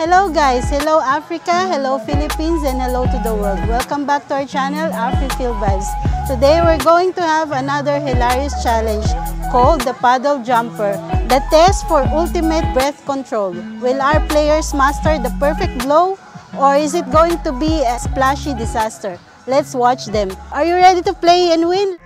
Hello guys, hello Africa, hello Philippines, and hello to the world. Welcome back to our channel, AfriFeel Vibes. Today we're going to have another hilarious challenge called the Paddle Jumper, the test for ultimate breath control. Will our players master the perfect blow, or is it going to be a splashy disaster? Let's watch them. Are you ready to play and win?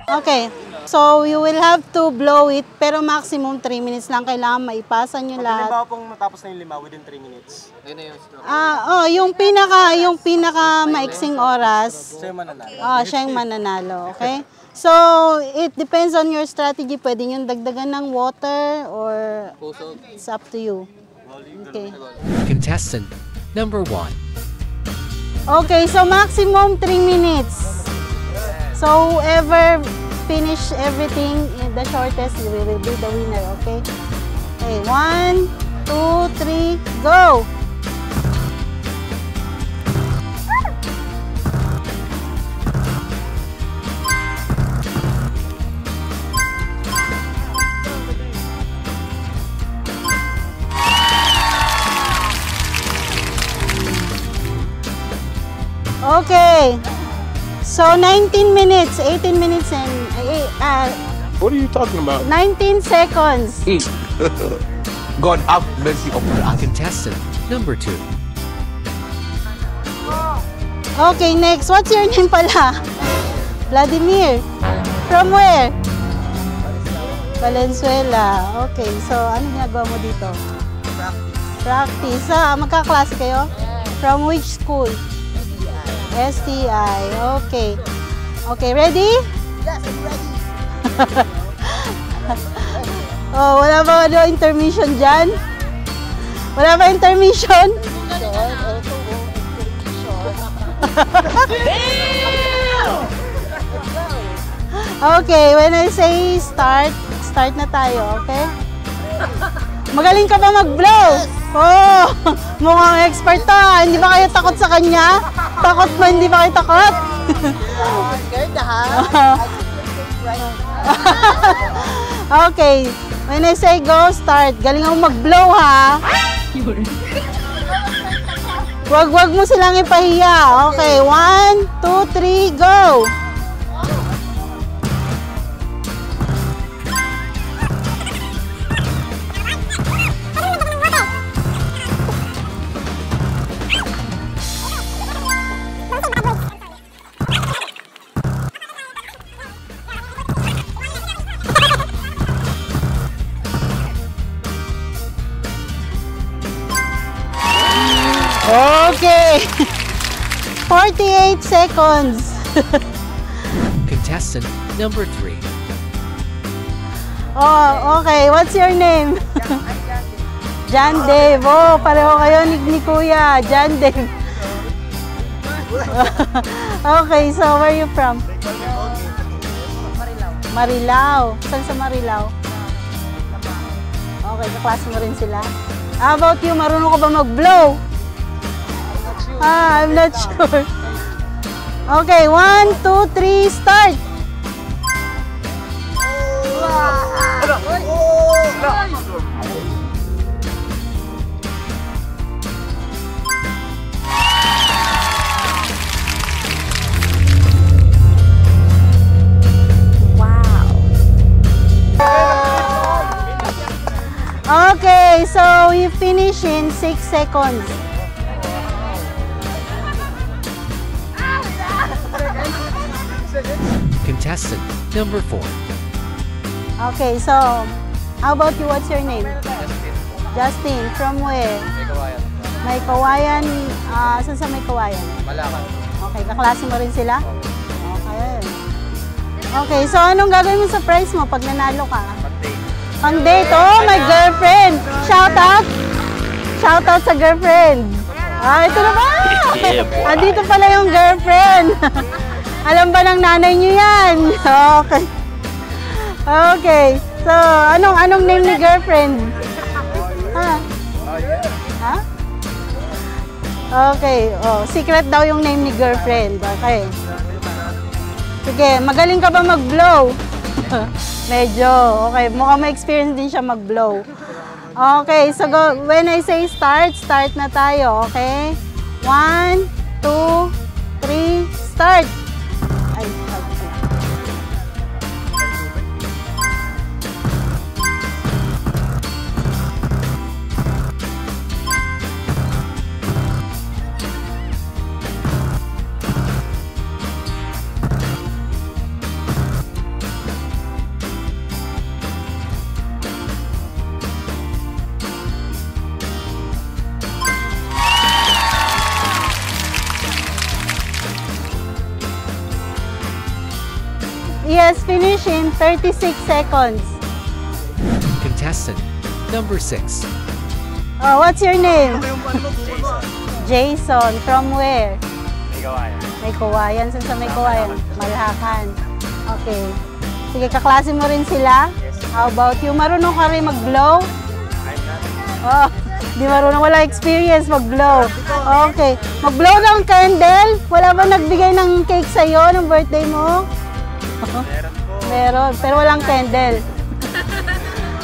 Okay. So, you will have to blow it, pero maximum 3 minutes lang kailangan maipasan nyo lahat. Halimbawa pong matapos na yung 5 within 3 minutes. Ayun na yung stroke. Yung pinaka maiksing oras. Siya yung mananalo. Siya yung mananalo, okay? So, it depends on your strategy. Pwede nyo dagdagan ng water or it's up to you. Okay. Contestant number 1. Okay, so maximum 3 minutes. So, whoever finish everything in the shortest, you will be the winner, okay? Okay, 1, 2, 3, go! Okay. So 19 minutes, 18 minutes and what are you talking about? 19 seconds. God have mercy upon us. Contestant number 2. Okay, next. What's your name pala? Vladimir. From where? Valenzuela. Okay, so ano ginagawa mo dito? Practice. Magkaklase kayo? From which school? STI. Okay. Okay, ready? Yes, I'm ready. Wala ba intermission dyan? Wala ba intermission? Okay, when I say start, start na tayo, okay? Magaling ka ba mag-blow? Oh, mukhang expert to. Hindi ba kayo takot sa kanya? Takot mo, hindi ba kayo takot? Scared ha? Okay, when I say go, start. Galing ako mag-blow ha. Wag mo silang ipahiya. Okay, 1, 2, 3, go! Okay. 48 seconds. Contestant number 3. Oh, okay. What's your name? John Dave. Oh, pareho kayo ni Kuya. John Dave. Okay, so where are you from? Marilao. Saan sa Marilao? Okay, kaklase mo rin sila. How about you? Marunong ka ba mag-blow? I'm not sure. Okay, 1, 2, 3, start! Wow! Okay, so you finish in 6 seconds. Contestant number 4. Okay, so how about you? What's your name? Justin. From where? May Kawayan. Saan sa May Kawayan? Malacan. Okay, kaklase mo rin sila? Okay. Okay, so anong gagawin mo sa prize mo pag nanalo ka? Pang date. Oh, my girlfriend. Shout out. Shout out sa girlfriend. Ito na ba? Andito pala yung girlfriend. Alam ba ng nanay niyo yan? Okay. Okay. So, anong name ni girlfriend? Ha? Ha? Okay. Oh, secret daw yung name ni girlfriend. Okay. Sige, magaling ka ba mag-blow? Medyo. Okay, mukhang may experience din siya mag-blow. Okay, so when I say start, start na tayo, okay? 1, 2, 3, start! Ay, start na. He has finished in 36 seconds. Contestant number 6. Oh, what's your name? Jason. From where? May Kawayan. Saan sa May Kawayan? Malhakan. Okay. Sige, kaklase mo rin sila? How about you? Marunong ka rin mag-blow? Oh, di marunong. Wala experience mag-blow. Okay. Mag-blow ng candle? Wala ba nagbigay ng cake sa'yo ng birthday mo? Meron, pero walang candle.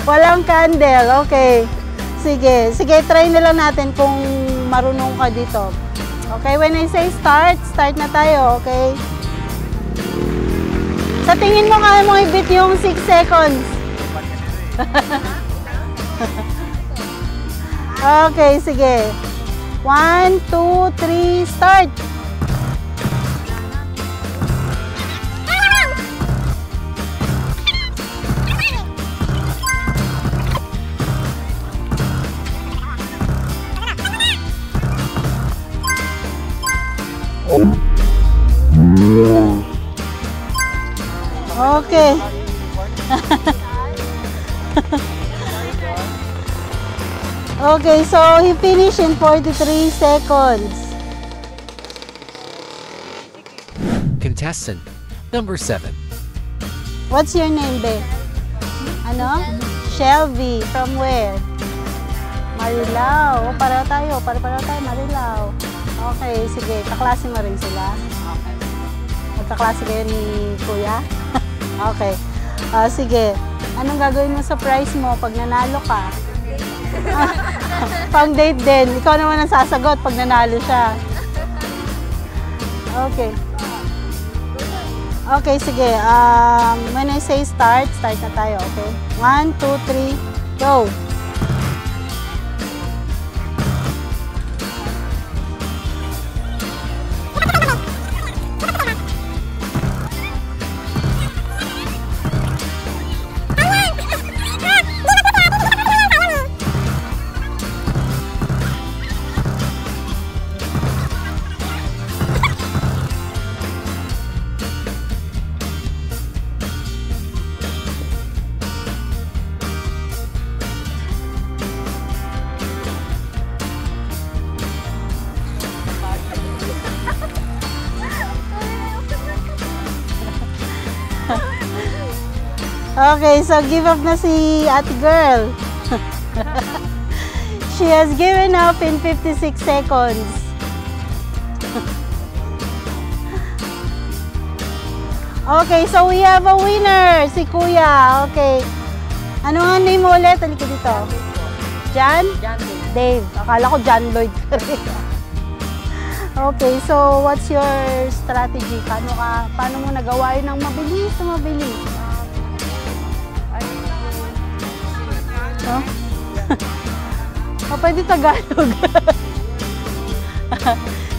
Walang candle, okay. Sige, try na lang natin kung marunong ka dito. Okay, when I say start, start na tayo, okay? Sa tingin mo, kaya mo i-beat yung 6 seconds. Okay, sige. 1, 2, 3, start! Okay. Okay, so he finished in 43 seconds. Contestant number 7. What's your name, be? Ano? Shelby. From where? Marilao. Para tayo, Marilao. Okay, sige. Kaklase mo rin sila. Okay. Magkaklase kayo ni Kuya? Okay. Sige. Anong gagawin mo sa prize mo pag nanalo ka? Pang date din. Ikaw naman ang sasagot pag nanalo siya. Okay. Okay, sige. When I say start, start na tayo, okay? 1, 2, 3, go! Okay, so give up na si ate girl. She has given up in 56 seconds. Okay, so we have a winner, si Kuya. Okay. Ano nga name mo ulit? Halika dito. John? John Dave. Akala ko John Lloyd. Okay, so what's your strategy? Paano mo nagawa yun ng mabilis na mabilis? Huh? Oh, pwede Tagalog.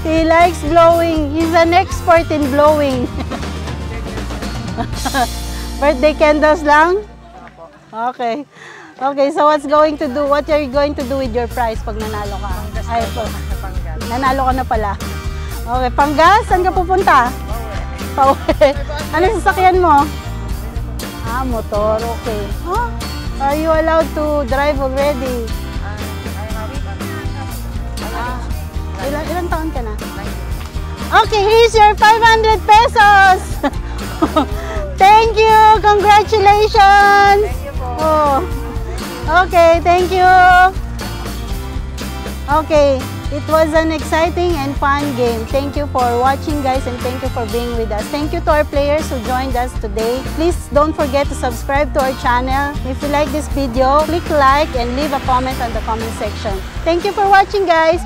He likes blowing. He's an expert in blowing. Birthday candles lang? Okay. Okay, so what are you going to do with your prize pag nanalo ka? Ay, nanalo ka na pala. Okay, Panggas? Saan ka pupunta? Pauwi. Ano sasakyan mo? Motor. Okay. Huh? Are you allowed to drive already? Ilang taon ka na? Okay, here's your 500 pesos! Thank you! Congratulations! Thank you po. Oh. Okay, thank you! Okay, It was an exciting and fun game. Thank you for watching, guys, and thank you for being with us. Thank you to our players who joined us today. Please don't forget to subscribe to our channel. If you like this video, click like and leave a comment on the comment section. Thank you for watching, guys.